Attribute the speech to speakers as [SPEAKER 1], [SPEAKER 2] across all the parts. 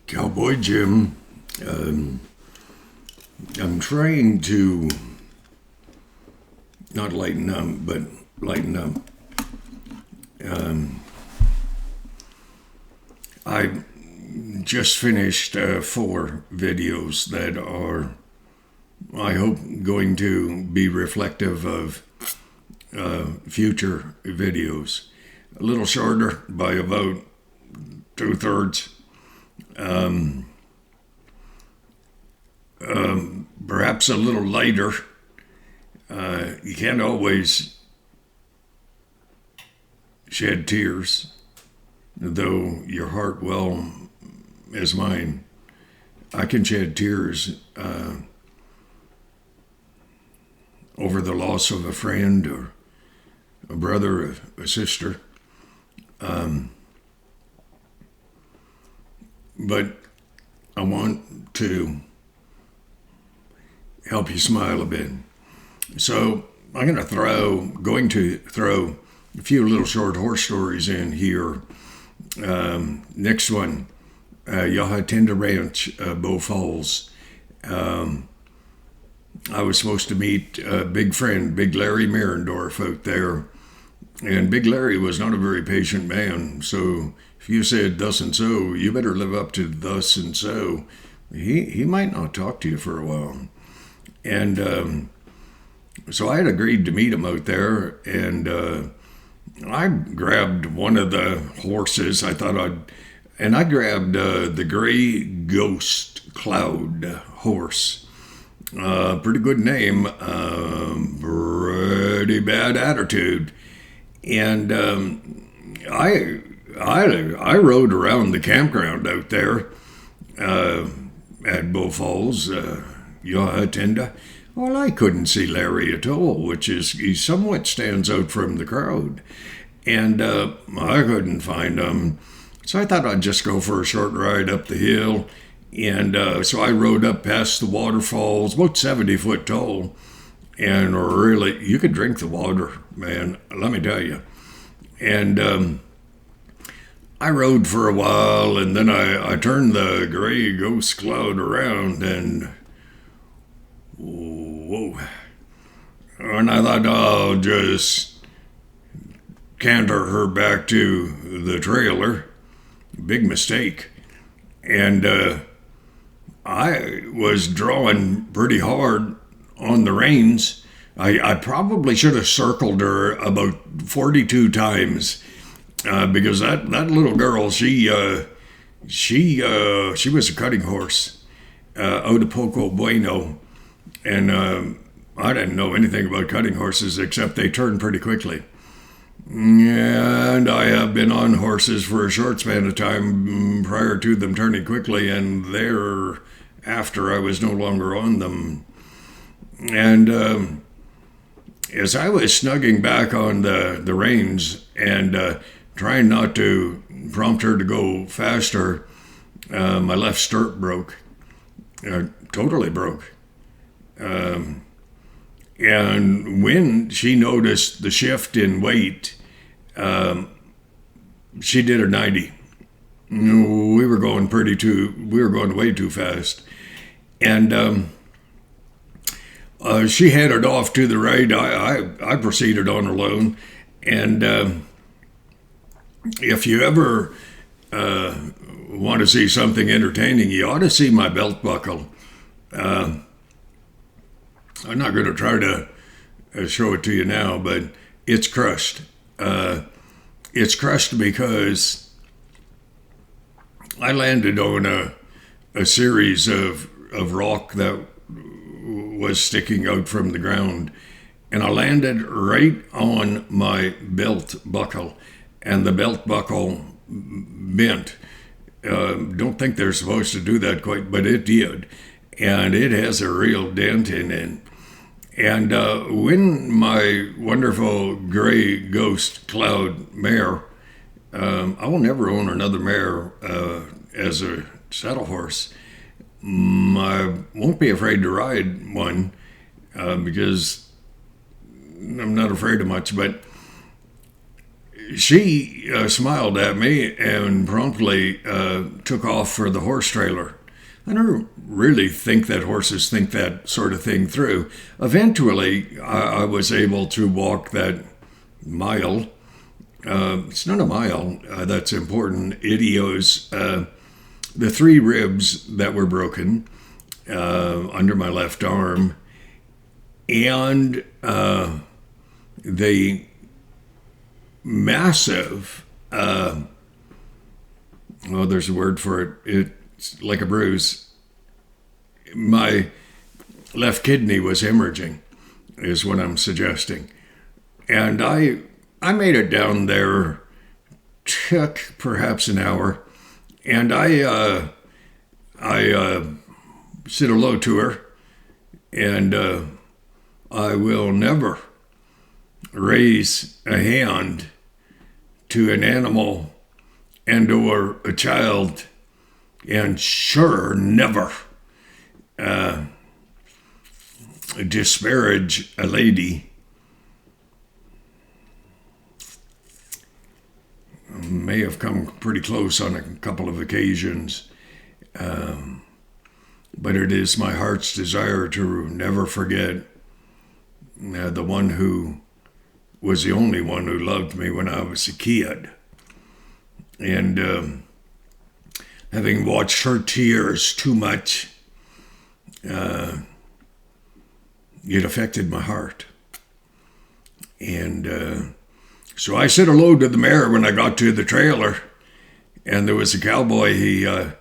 [SPEAKER 1] Cowboy Jim. Um, I'm trying to not lighten up, but lighten up. I just finished 4 videos that are, I hope, going to be reflective of future videos. A little shorter by about 2/3. Perhaps a little lighter. You can't always shed tears, though your heart well as mine. I can shed tears over the loss of a friend or a brother, a sister. But I want to help you smile a bit. So I'm going to throw a few little short horse stories in here. Next one, Yahatenda Ranch, Bow Falls. I was supposed to meet a big friend, Big Larry Mirendorf, out there. And Big Larry was not a very patient man. So if you said thus and so, you better live up to thus and so. He might not talk to you for a while. And so I had agreed to meet him out there. And I grabbed one of the horses. I grabbed the Gray Ghost Cloud horse. Pretty good name, pretty bad attitude. And I rode around the campground out there at Bow Falls, Yahatenda. Well, I couldn't see Larry at all, he somewhat stands out from the crowd. And I couldn't find him. So I thought I'd just go for a short ride up the hill. And so I rode up past the waterfalls, about 70 foot tall. And really, you could drink the water, man, let me tell you. And I rode for a while, and then I turned the Gray Ghost Cloud around, and whoa. And I thought, I'll just canter her back to the trailer. Big mistake. And I was drawing pretty hard on the reins. I probably should have circled her about 42 times because that little girl, she was a cutting horse out of Poco Bueno, and I didn't know anything about cutting horses except they turn pretty quickly. And I have been on horses for a short span of time prior to them turning quickly, and thereafter I was no longer on them. And as I was snugging back on the reins and trying not to prompt her to go faster, my left stirrup broke, totally broke. And when she noticed the shift in weight, she did her 90. We were going way too fast. And she headed off to the right. I proceeded on alone. And if you ever want to see something entertaining, you ought to see my belt buckle. I'm not going to try to show it to you now, but it's crushed. It's crushed because I landed on a series of rock that was sticking out from the ground, and I landed right on my belt buckle, and the belt buckle bent. Don't think they're supposed to do that quite, but it did, and it has a real dent in it. And when my wonderful Gray Ghost Cloud mare, I will never own another mare as a saddle horse. I won't be afraid to ride one because I'm not afraid of much, but she smiled at me and promptly took off for the horse trailer. I don't really think that horses think that sort of thing through. Eventually, I was able to walk that mile. It's not a mile that's important. It is the 3 ribs that were broken under my left arm, and the massive, well, there's a word for it. It's like a bruise. My left kidney was hemorrhaging, is what I'm suggesting. And I made it down there, took perhaps an hour, and I said hello to her, and I will never raise a hand to an animal and or a child, and sure never disparage a lady. May have come pretty close on a couple of occasions, but it is my heart's desire to never forget the one who was the only one who loved me when I was a kid. And having watched her tears too much, it affected my heart. And so I said hello to the mare when I got to the trailer, and there was a cowboy. He I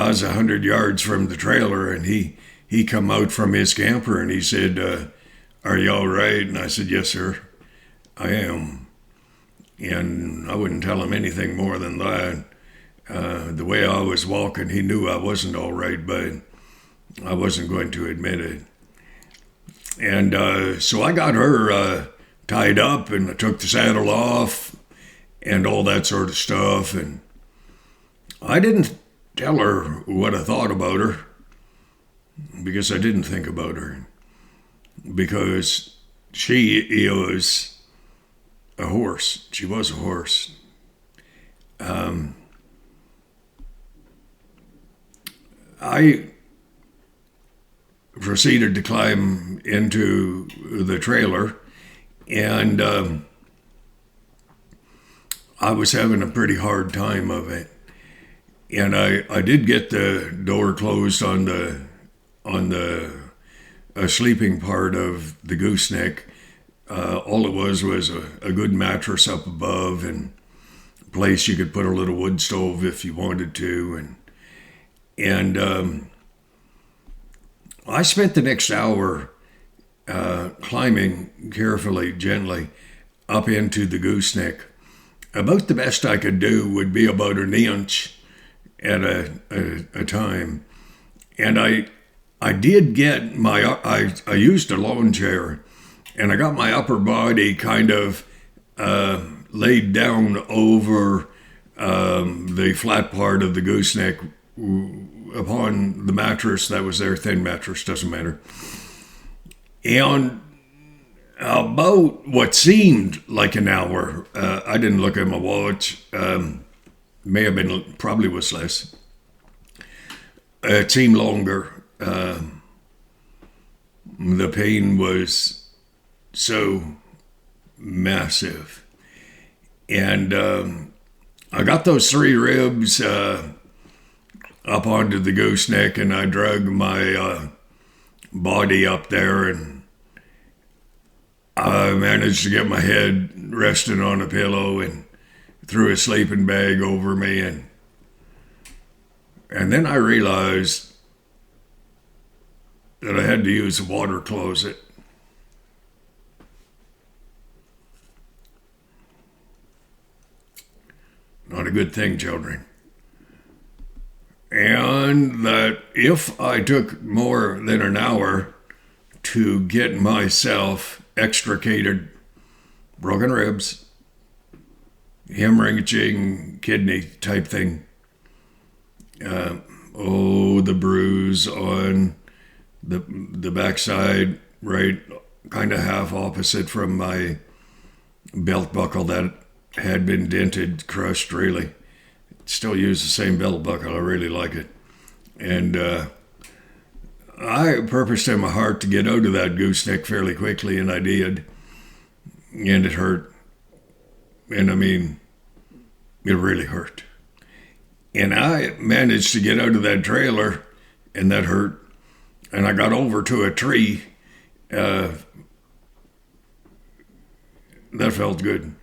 [SPEAKER 1] was 100 yards from the trailer, and he come out from his camper, and he said, "Are you all right?" And I said, "Yes, sir, I am." And I wouldn't tell him anything more than that. The way I was walking, he knew I wasn't all right, but I wasn't going to admit it. And so I got her tied up, and I took the saddle off and all that sort of stuff. And I didn't tell her what I thought about her, because I didn't think about her, because she is a horse. She was a horse. I proceeded to climb into the trailer, and I was having a pretty hard time of it. And I did get the door closed on the sleeping part of the gooseneck. All it was a good mattress up above, and a place you could put a little wood stove if you wanted to. And I spent the next hour climbing carefully, gently up into the gooseneck. About the best I could do would be about an inch at a time. And I did get I used a lawn chair, and I got my upper body kind of laid down over the flat part of the gooseneck upon the mattress that was there. Thin mattress, doesn't matter. And about what seemed like an hour, I didn't look at my watch, may have been, probably was less. It seemed longer. The pain was so massive. And I got those 3 ribs up onto the gooseneck, and I drug my body up there, and I managed to get my head resting on a pillow and threw a sleeping bag over me, and then I realized that I had to use a water closet. Not a good thing, children. And that if I took more than an hour to get myself extricated, broken ribs, hemorrhaging kidney type thing, the bruise on the backside, right, kind of half opposite from my belt buckle that had been dented, crushed, really. Still use the same belt buckle. I really like it. And I purposed in my heart to get out of that gooseneck fairly quickly, and I did. And it hurt. And I mean, it really hurt. And I managed to get out of that trailer, and that hurt. And I got over to a tree. That felt good.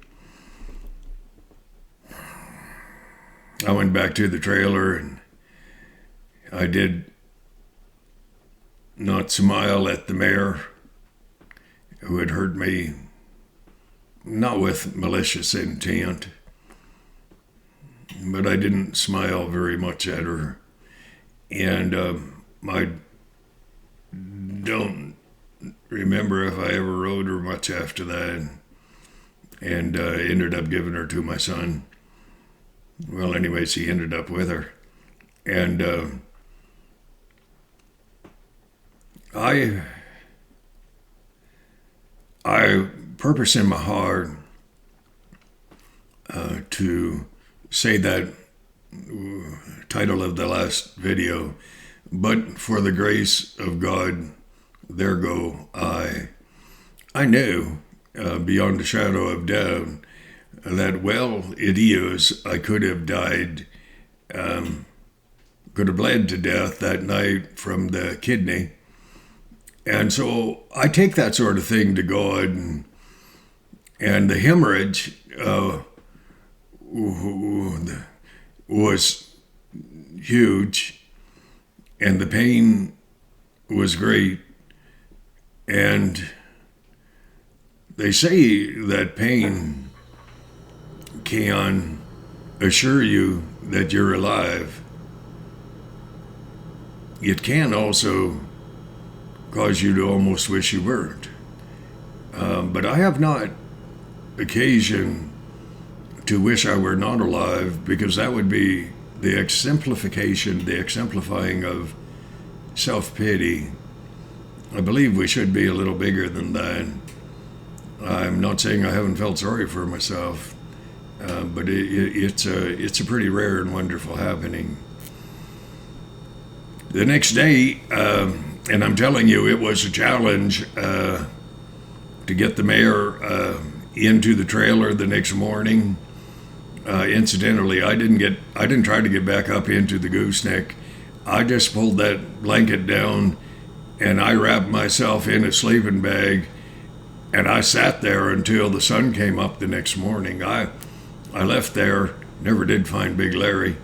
[SPEAKER 1] I went back to the trailer, and I did not smile at the mayor who had hurt me, not with malicious intent, but I didn't smile very much at her. And I don't remember if I ever wrote her much after that, and ended up giving her to my son. Well, anyways, he ended up with her. And I purpose in my heart to say that title of the last video, but for the grace of God, there go I. I knew beyond a shadow of doubt that, well, it is, I could have died, could have bled to death that night from the kidney. And so I take that sort of thing to God, and the hemorrhage was huge, and the pain was great. And they say that pain can assure you that you're alive. It can also cause you to almost wish you weren't. But I have not occasion to wish I were not alive, because that would be the exemplifying of self-pity. I believe we should be a little bigger than that. I'm not saying I haven't felt sorry for myself, but it's a pretty rare and wonderful happening. The next day, and I'm telling you, it was a challenge to get the mayor into the trailer the next morning. Incidentally, I didn't try to get back up into the gooseneck. I just pulled that blanket down, and I wrapped myself in a sleeping bag, and I sat there until the sun came up the next morning. I left there, never did find Big Larry.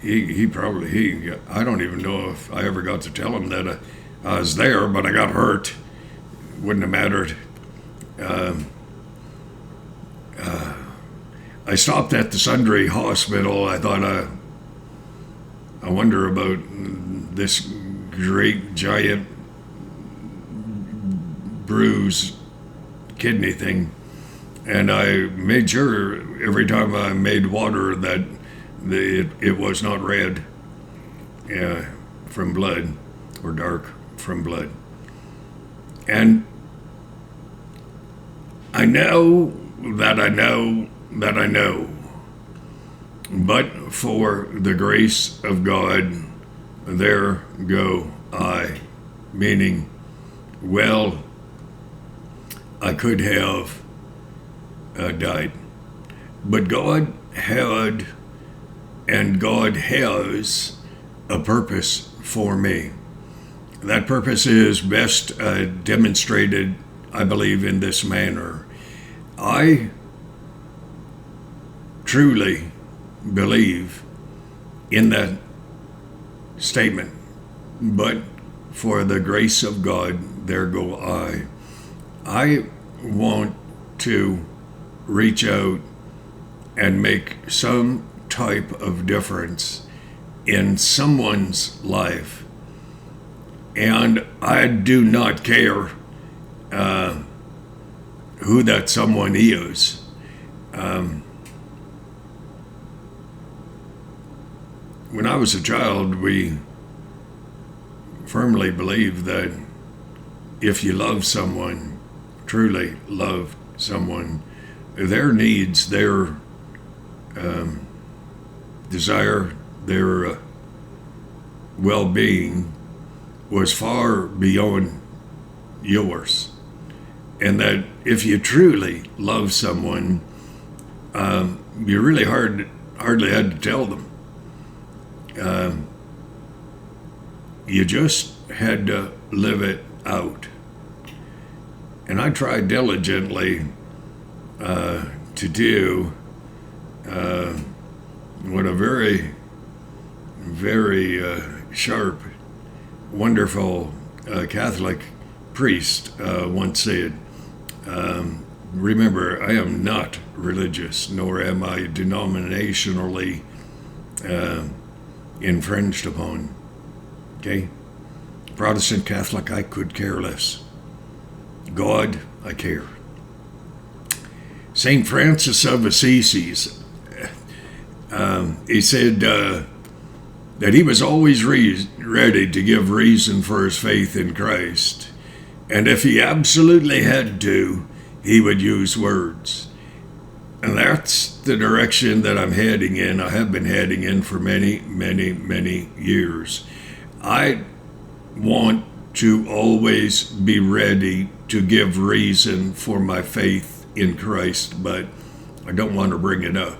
[SPEAKER 1] I don't even know if I ever got to tell him that I was there, but I got hurt. Wouldn't have mattered. I stopped at the Sundry Hospital. I thought, I wonder about this great giant bruise kidney thing. And I made sure every time I made water that it was not red from blood, or dark from blood. And I know that I know that I know, but for the grace of God, there go I. Meaning, well, I could have died, but God had, and God has, a purpose for me. That purpose is best demonstrated, I believe, in this manner. I truly believe in that statement, but for the grace of God, there go I. I want to reach out and make some type of difference in someone's life. And I do not care who that someone is. When I was a child, we firmly believed that if you love someone, truly love someone, their needs, their desire, their well-being was far beyond yours. And that if you truly love someone, you really hardly had to tell them. You just had to live it out. And I tried diligently to do what a very, very sharp, wonderful Catholic priest once said. Remember, I am not religious, nor am I denominationally infringed upon. Okay? Protestant, Catholic, I could care less. God, I care. St. Francis of Assisi, he said that he was always ready to give reason for his faith in Christ. And if he absolutely had to, he would use words. And that's the direction that I'm heading in. I have been heading in for many, many, many years. I want to always be ready to give reason for my faith in Christ, but I don't want to bring it up.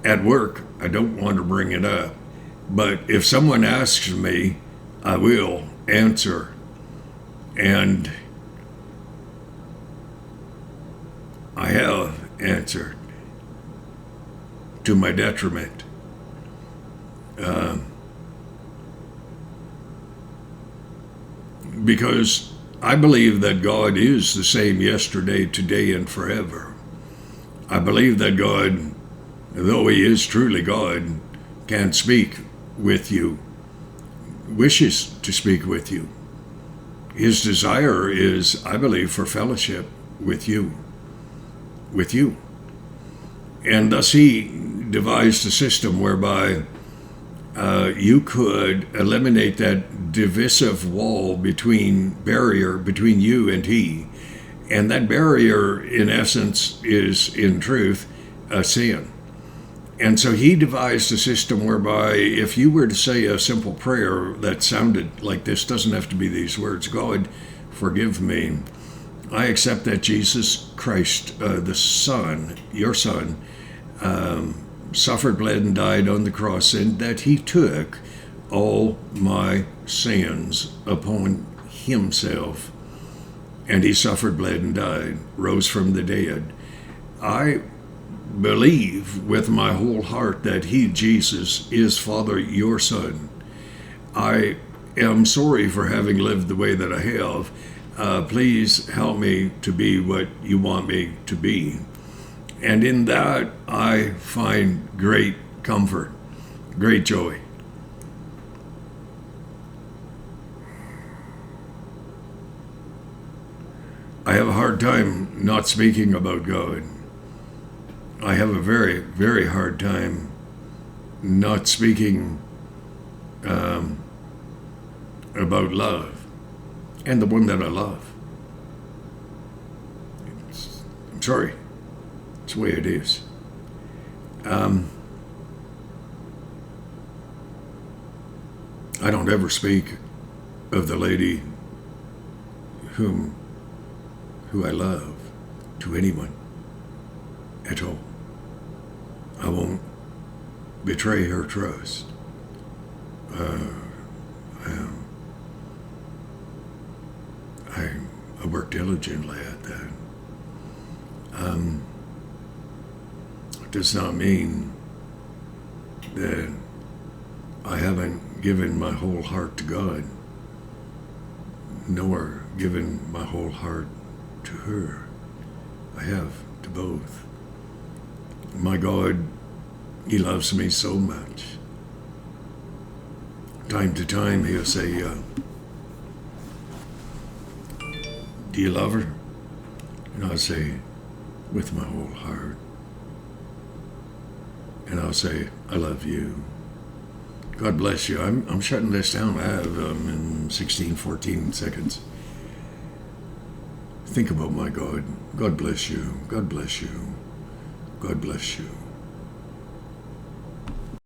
[SPEAKER 1] At work, I don't want to bring it up. But if someone asks me, I will answer. And I have answered to my detriment. Because I believe that God is the same yesterday, today, and forever. I believe that God, though He is truly God, can speak with you, wishes to speak with you. His desire is, I believe, for fellowship with you. With you. And thus He devised a system whereby you could eliminate that divisive wall barrier between you and He. And that barrier, in essence, is, in truth, a sin. And so He devised a system whereby if you were to say a simple prayer that sounded like this, doesn't have to be these words: God, forgive me. I accept that Jesus Christ, the Son, your Son, suffered, bled, and died on the cross, and that He took all my sins upon Himself. And He suffered, bled, and died, rose from the dead. I believe with my whole heart that He, Jesus, is, Father, your Son. I am sorry for having lived the way that I have. Please help me to be what you want me to be. And in that, I find great comfort, great joy. I have a hard time not speaking about God. I have a very, very hard time not speaking about love and the one that I love. I'm sorry. It's the way it is. I don't ever speak of the lady who I love to anyone at all. I won't betray her trust. I work diligently at that. It does not mean that I haven't given my whole heart to God, nor given my whole heart to her. I have to both. My God, He loves me so much. Time to time, He'll say, do you love her? And I'll say, with my whole heart. And I'll say, I love you. God bless you. I'm shutting this down. I have in 14 seconds. Think about my God. God bless you. God bless you. God bless you.